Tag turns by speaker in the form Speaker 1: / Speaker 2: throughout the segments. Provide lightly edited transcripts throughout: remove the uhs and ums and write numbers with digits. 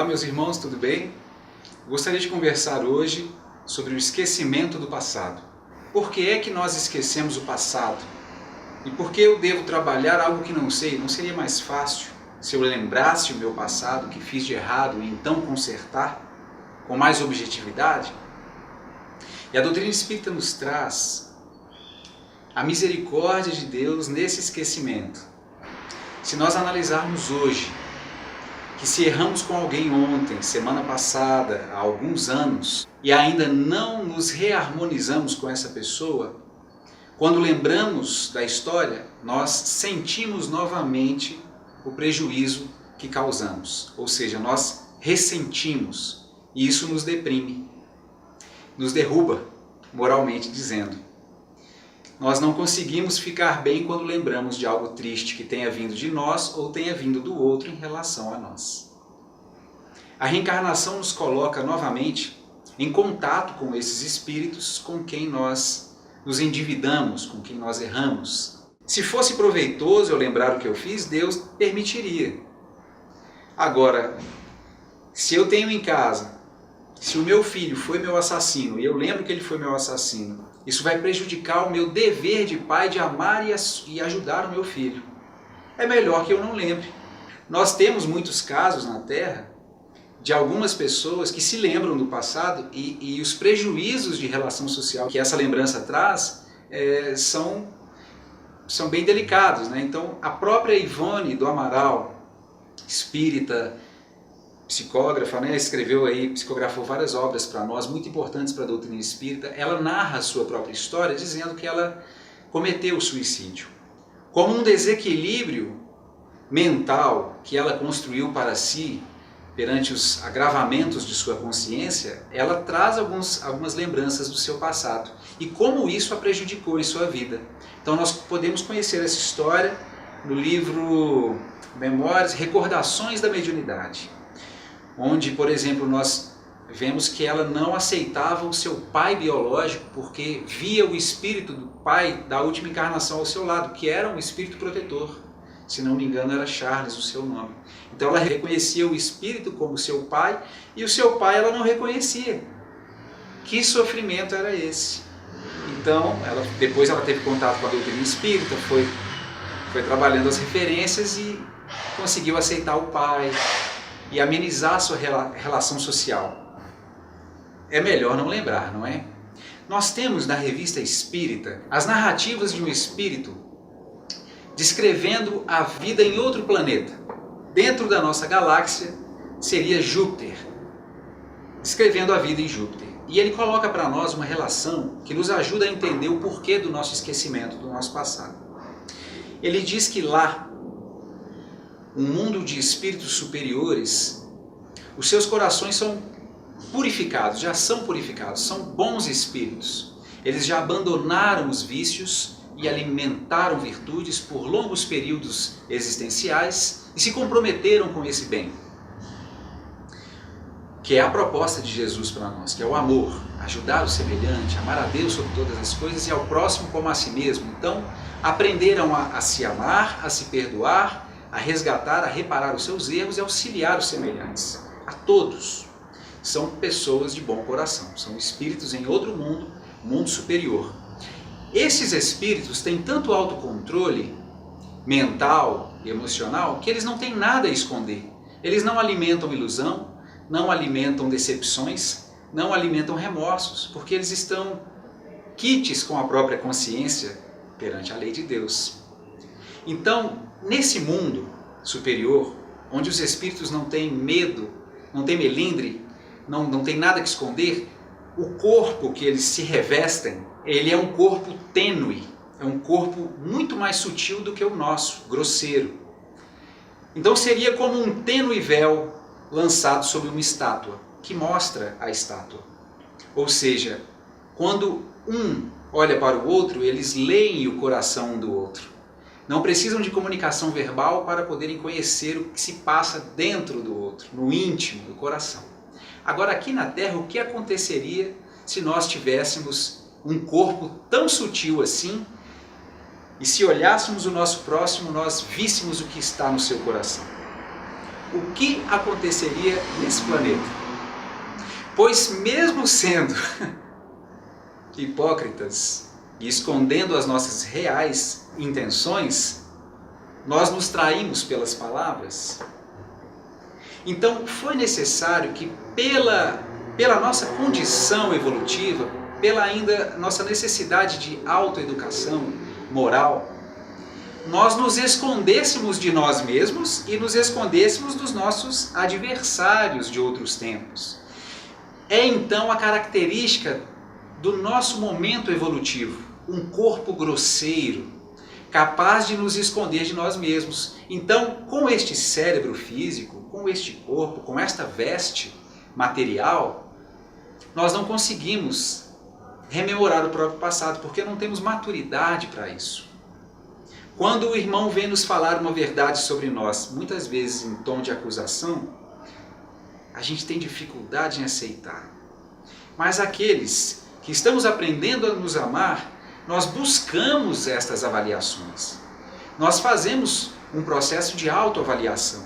Speaker 1: meus irmãos, tudo bem? Gostaria de conversar hoje sobre o esquecimento do passado. Por que é que nós esquecemos o passado? E por que eu devo trabalhar algo que não sei? Não seria mais fácil se eu lembrasse o meu passado, o que fiz de errado, e então consertar com mais objetividade? E a doutrina espírita nos traz a misericórdia de Deus nesse esquecimento. Se nós analisarmos hoje, que se erramos com alguém ontem, semana passada, há alguns anos, e ainda não nos reharmonizamos com essa pessoa, quando lembramos da história, nós sentimos novamente o prejuízo que causamos. Ou seja, nós ressentimos, e isso nos deprime, nos derruba, moralmente dizendo. Nós não conseguimos ficar bem quando lembramos de algo triste que tenha vindo de nós ou tenha vindo do outro em relação a nós. A reencarnação nos coloca novamente em contato com esses espíritos com quem nós nos endividamos, com quem nós erramos. Se fosse proveitoso eu lembrar o que eu fiz, Deus permitiria. Agora, se eu tenho em casa, se o meu filho foi meu assassino e eu lembro que ele foi meu assassino, isso vai prejudicar o meu dever de pai de amar e ajudar o meu filho. É melhor que eu não lembre. Nós temos muitos casos na Terra de algumas pessoas que se lembram do passado e os prejuízos de relação social que essa lembrança traz são bem delicados, né? Então, a própria Ivone do Amaral, espírita, psicógrafa, né, psicografou várias obras para nós, muito importantes para a doutrina espírita. Ela narra a sua própria história dizendo que ela cometeu o suicídio. Como um desequilíbrio mental que ela construiu para si, perante os agravamentos de sua consciência, ela traz algumas lembranças do seu passado e como isso a prejudicou em sua vida. Então nós podemos conhecer essa história no livro Memórias, Recordações da Mediunidade, onde, por exemplo, nós vemos que ela não aceitava o seu pai biológico porque via o espírito do pai da última encarnação ao seu lado, que era um espírito protetor. Se não me engano, era Charles o seu nome. Então ela reconhecia o espírito como seu pai e o seu pai ela não reconhecia. Que sofrimento era esse? Então, depois ela teve contato com a doutrina espírita, foi trabalhando as referências e conseguiu aceitar o pai e amenizar a sua relação social. É melhor não lembrar, não é? Nós temos na Revista Espírita as narrativas de um espírito descrevendo a vida em outro planeta. Dentro da nossa galáxia seria Júpiter, descrevendo a vida em Júpiter. E ele coloca para nós uma relação que nos ajuda a entender o porquê do nosso esquecimento, do nosso passado. Ele diz que lá, um mundo de espíritos superiores, os seus corações são purificados, já são purificados, são bons espíritos. Eles já abandonaram os vícios e alimentaram virtudes por longos períodos existenciais e se comprometeram com esse bem, que é a proposta de Jesus para nós, que é o amor, ajudar o semelhante, amar a Deus sobre todas as coisas e ao próximo como a si mesmo. Então, aprenderam a se amar, a se perdoar, a resgatar, a reparar os seus erros e auxiliar os semelhantes. A todos. São pessoas de bom coração, são espíritos em outro mundo, mundo superior. Esses espíritos têm tanto autocontrole mental e emocional que eles não têm nada a esconder. Eles não alimentam ilusão, não alimentam decepções, não alimentam remorsos, porque eles estão quites com a própria consciência perante a lei de Deus. Então, nesse mundo superior, onde os espíritos não têm medo, não têm melindre, não têm nada que esconder, o corpo que eles se revestem, ele é um corpo tênue, é um corpo muito mais sutil do que o nosso, grosseiro. Então seria como um tênue véu lançado sobre uma estátua, que mostra a estátua. Ou seja, quando um olha para o outro, eles leem o coração um do outro. Não precisam de comunicação verbal para poderem conhecer o que se passa dentro do outro, no íntimo do coração. Agora, aqui na Terra, o que aconteceria se nós tivéssemos um corpo tão sutil assim e se olhássemos o nosso próximo, nós víssemos o que está no seu coração? o que aconteceria nesse planeta. Pois mesmo sendo hipócritas e escondendo as nossas reais intenções, nós nos traímos pelas palavras. Então foi necessário que pela nossa condição evolutiva, pela ainda nossa necessidade de autoeducação moral, nós nos escondêssemos de nós mesmos e nos escondêssemos dos nossos adversários de outros tempos. É então a característica do nosso momento evolutivo, um corpo grosseiro, capaz de nos esconder de nós mesmos. Então, com este cérebro físico, com este corpo, com esta veste material, nós não conseguimos rememorar o próprio passado, porque não temos maturidade para isso. Quando o irmão vem nos falar uma verdade sobre nós, muitas vezes em tom de acusação, a gente tem dificuldade em aceitar. Mas aqueles que estamos aprendendo a nos amar, nós buscamos estas avaliações. Nós fazemos um processo de autoavaliação,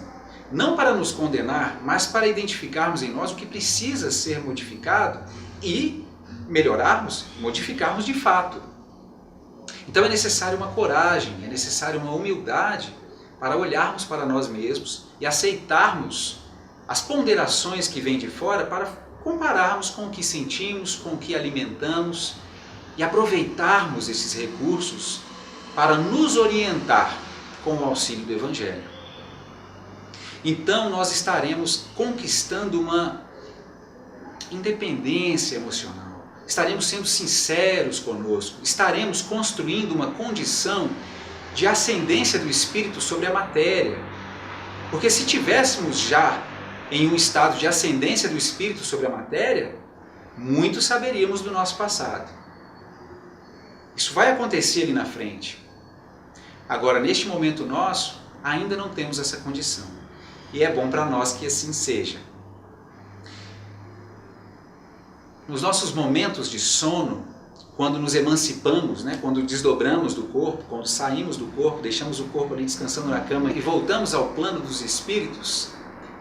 Speaker 1: não para nos condenar, mas para identificarmos em nós o que precisa ser modificado e melhorarmos, modificarmos de fato. Então é necessário uma coragem, é necessário uma humildade para olharmos para nós mesmos e aceitarmos as ponderações que vêm de fora para compararmos com o que sentimos, com o que alimentamos e aproveitarmos esses recursos para nos orientar com o auxílio do Evangelho. Então nós estaremos conquistando uma independência emocional. Estaremos sendo sinceros conosco, estaremos construindo uma condição de ascendência do Espírito sobre a matéria. Porque se tivéssemos já em um estado de ascendência do Espírito sobre a matéria, muito saberíamos do nosso passado. Isso vai acontecer ali na frente. Agora, neste momento nosso, ainda não temos essa condição. E é bom para nós que assim seja. Nos nossos momentos de sono, quando nos emancipamos, quando desdobramos do corpo, quando saímos do corpo, deixamos o corpo ali descansando na cama e voltamos ao plano dos espíritos,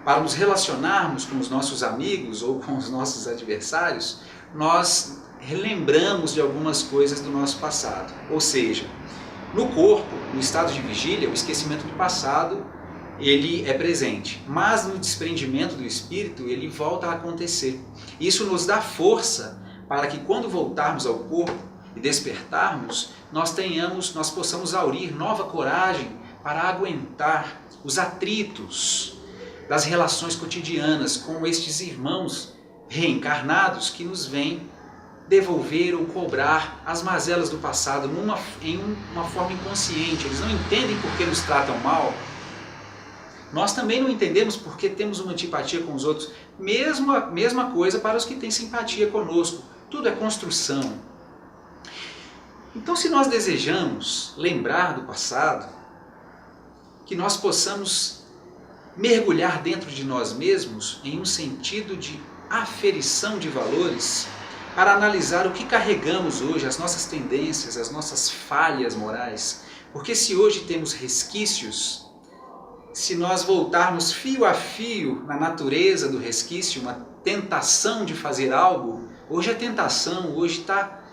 Speaker 1: para nos relacionarmos com os nossos amigos ou com os nossos adversários, nós relembramos de algumas coisas do nosso passado. Ou seja, no corpo, no estado de vigília, o esquecimento do passado ele é presente, mas no desprendimento do espírito ele volta a acontecer. Isso nos dá força para que quando voltarmos ao corpo e despertarmos, nós possamos aurir nova coragem para aguentar os atritos das relações cotidianas com estes irmãos reencarnados que nos vêm devolver ou cobrar as mazelas do passado em uma forma inconsciente. Eles não entendem por que nos tratam mal. Nós também não entendemos por que temos uma antipatia com os outros. Mesma coisa para os que têm simpatia conosco. Tudo é construção. Então, se nós desejamos lembrar do passado, que nós possamos mergulhar dentro de nós mesmos em um sentido de aferição de valores para analisar o que carregamos hoje, as nossas tendências, as nossas falhas morais. Porque se hoje temos resquícios, se nós voltarmos fio a fio na natureza do resquício, uma tentação de fazer algo, hoje é tentação, hoje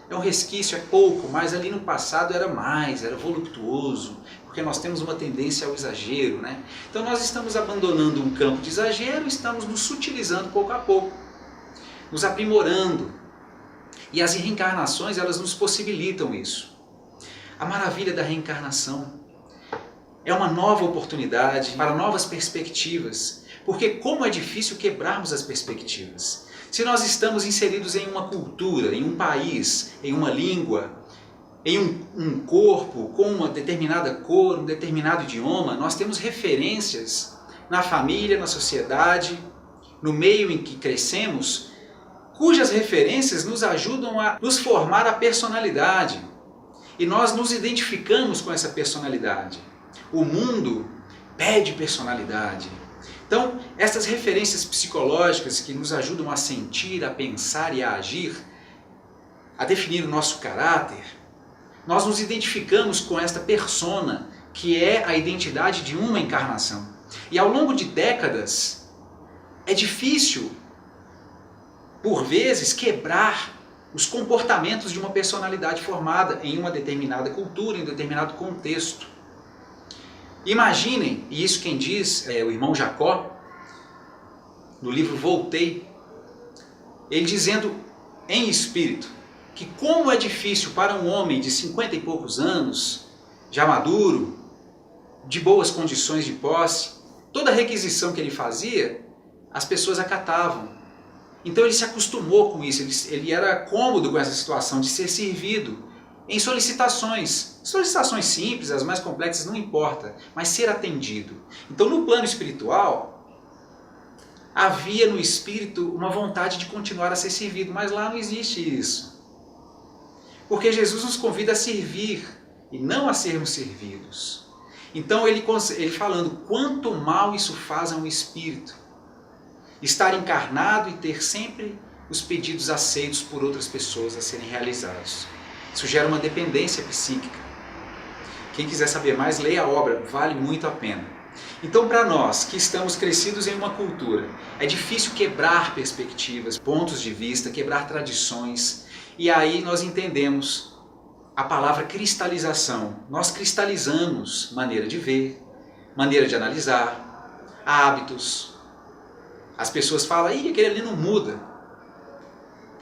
Speaker 1: é um resquício, é pouco, mas ali no passado era mais, era voluptuoso, porque nós temos uma tendência ao exagero, Então nós estamos abandonando um campo de exagero, estamos nos sutilizando pouco a pouco, nos aprimorando. E as reencarnações, elas nos possibilitam isso. A maravilha da reencarnação é uma nova oportunidade para novas perspectivas, porque como é difícil quebrarmos as perspectivas. Se nós estamos inseridos em uma cultura, em um país, em uma língua, em um corpo, com uma determinada cor, um determinado idioma, nós temos referências na família, na sociedade, no meio em que crescemos, cujas referências nos ajudam a nos formar a personalidade. E nós nos identificamos com essa personalidade. O mundo pede personalidade. Então, essas referências psicológicas que nos ajudam a sentir, a pensar e a agir, a definir o nosso caráter, nós nos identificamos com esta persona, que é a identidade de uma encarnação. E ao longo de décadas, é difícil, por vezes, quebrar os comportamentos de uma personalidade formada em uma determinada cultura, em um determinado contexto. Imaginem, e isso quem diz é o irmão Jacó, no livro Voltei, ele dizendo em espírito que como é difícil para um homem de 50 e poucos anos, já maduro, de boas condições de posse, toda requisição que ele fazia, as pessoas acatavam. Então ele se acostumou com isso, ele era cômodo com essa situação de ser servido em solicitações simples, as mais complexas, não importa, mas ser atendido. Então no plano espiritual, havia no espírito uma vontade de continuar a ser servido, mas lá não existe isso. Porque Jesus nos convida a servir e não a sermos servidos. Então ele falando, quanto mal isso faz a um espírito, estar encarnado e ter sempre os pedidos aceitos por outras pessoas a serem realizados. Isso gera uma dependência psíquica. Quem quiser saber mais, leia a obra, vale muito a pena. Então, para nós que estamos crescidos em uma cultura, é difícil quebrar perspectivas, pontos de vista, quebrar tradições, e aí nós entendemos a palavra cristalização. Nós cristalizamos maneira de ver, maneira de analisar, hábitos. As pessoas falam, ih, aquele ali não muda.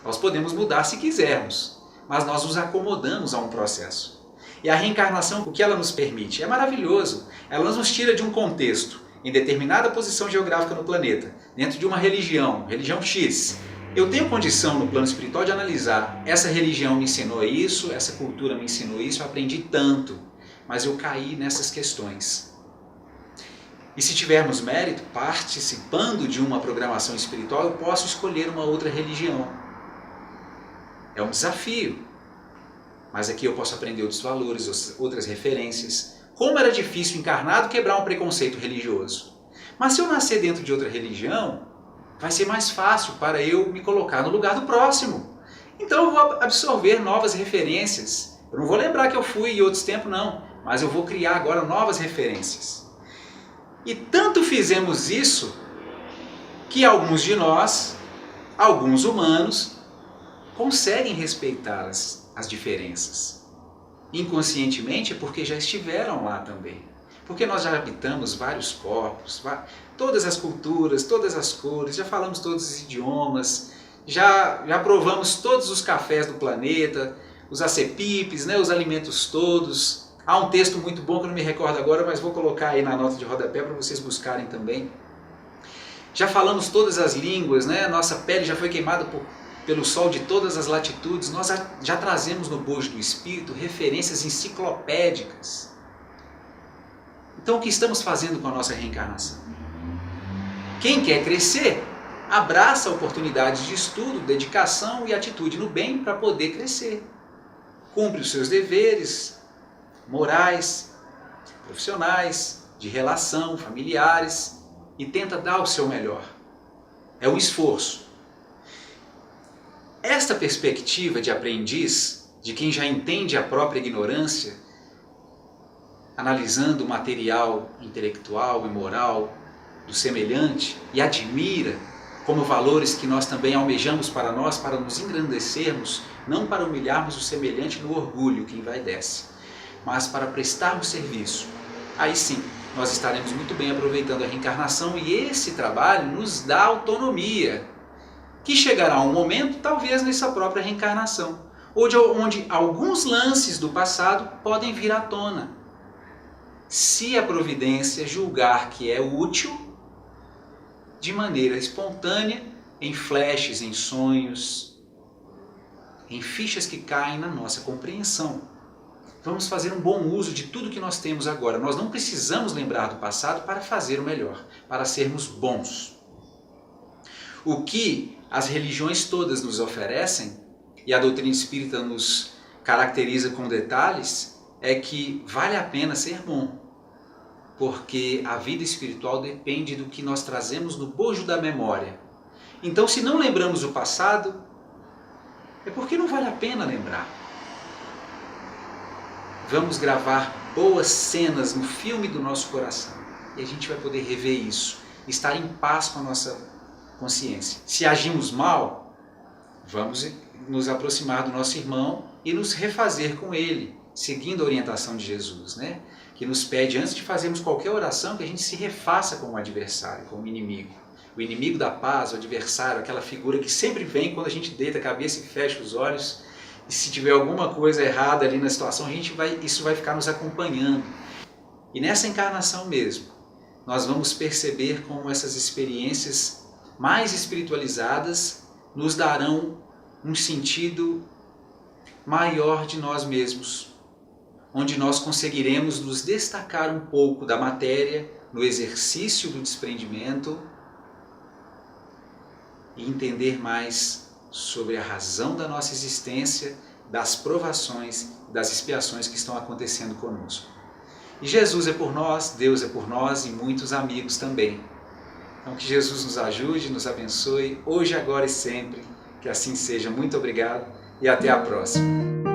Speaker 1: Nós podemos mudar se quisermos, mas nós nos acomodamos a um processo. E a reencarnação, o que ela nos permite? É maravilhoso. Ela nos tira de um contexto, em determinada posição geográfica no planeta, dentro de uma religião X. Eu tenho condição no plano espiritual de analisar, essa religião me ensinou isso, essa cultura me ensinou isso, eu aprendi tanto, mas eu caí nessas questões. E se tivermos mérito, participando de uma programação espiritual, eu posso escolher uma outra religião. É um desafio. Mas aqui eu posso aprender outros valores, outras referências. Como era difícil encarnado quebrar um preconceito religioso. Mas se eu nascer dentro de outra religião, vai ser mais fácil para eu me colocar no lugar do próximo. Então eu vou absorver novas referências. Eu não vou lembrar que eu fui em outros tempos, não. Mas eu vou criar agora novas referências. E tanto fizemos isso, que alguns de nós, alguns humanos, conseguem respeitar as diferenças. Inconscientemente é porque já estiveram lá também. Porque nós já habitamos vários corpos, todas as culturas, todas as cores, já falamos todos os idiomas, já provamos todos os cafés do planeta, os acepipes, né, os alimentos todos. Há um texto muito bom que eu não me recordo agora, mas vou colocar aí na nota de rodapé para vocês buscarem também. Já falamos todas as línguas, né? Nossa pele já foi queimada pelo sol de todas as latitudes. Nós já trazemos no bojo do espírito referências enciclopédicas. Então o que estamos fazendo com a nossa reencarnação? Quem quer crescer, abraça oportunidades de estudo, dedicação e atitude no bem para poder crescer. Cumpre os seus deveres morais, profissionais, de relação, familiares e tenta dar o seu melhor. É um esforço. Esta perspectiva de aprendiz, de quem já entende a própria ignorância, analisando o material intelectual e moral do semelhante e admira como valores que nós também almejamos para nós, para nos engrandecermos, não para humilharmos o semelhante no orgulho que envaidece, mas para prestarmos serviço. Aí sim, nós estaremos muito bem aproveitando a reencarnação e esse trabalho nos dá autonomia, que chegará um momento, talvez nessa própria reencarnação, onde alguns lances do passado podem vir à tona. Se a providência julgar que é útil, de maneira espontânea, em flashes, em sonhos, em fichas que caem na nossa compreensão. Vamos fazer um bom uso de tudo que nós temos agora. Nós não precisamos lembrar do passado para fazer o melhor, para sermos bons. O que as religiões todas nos oferecem, e a doutrina espírita nos caracteriza com detalhes, é que vale a pena ser bom. Porque a vida espiritual depende do que nós trazemos no bojo da memória. Então, se não lembramos o passado, é porque não vale a pena lembrar. Vamos gravar boas cenas no filme do nosso coração. e a gente vai poder rever isso, estar em paz com a nossa consciência. Se agimos mal, vamos nos aproximar do nosso irmão e nos refazer com ele, seguindo a orientação de Jesus, né? Que nos pede, antes de fazermos qualquer oração, que a gente se refaça com o adversário, com o inimigo. O inimigo da paz, o adversário, aquela figura que sempre vem quando a gente deita a cabeça e fecha os olhos, e se tiver alguma coisa errada ali na situação, isso vai ficar nos acompanhando. E nessa encarnação mesmo, nós vamos perceber como essas experiências mais espiritualizadas nos darão um sentido maior de nós mesmos, onde nós conseguiremos nos destacar um pouco da matéria no exercício do desprendimento e entender mais sobre a razão da nossa existência, das provações, das expiações que estão acontecendo conosco. E Jesus é por nós, Deus é por nós e muitos amigos também. Então que Jesus nos ajude, nos abençoe, hoje, agora e sempre. Que assim seja. Muito obrigado e até a próxima.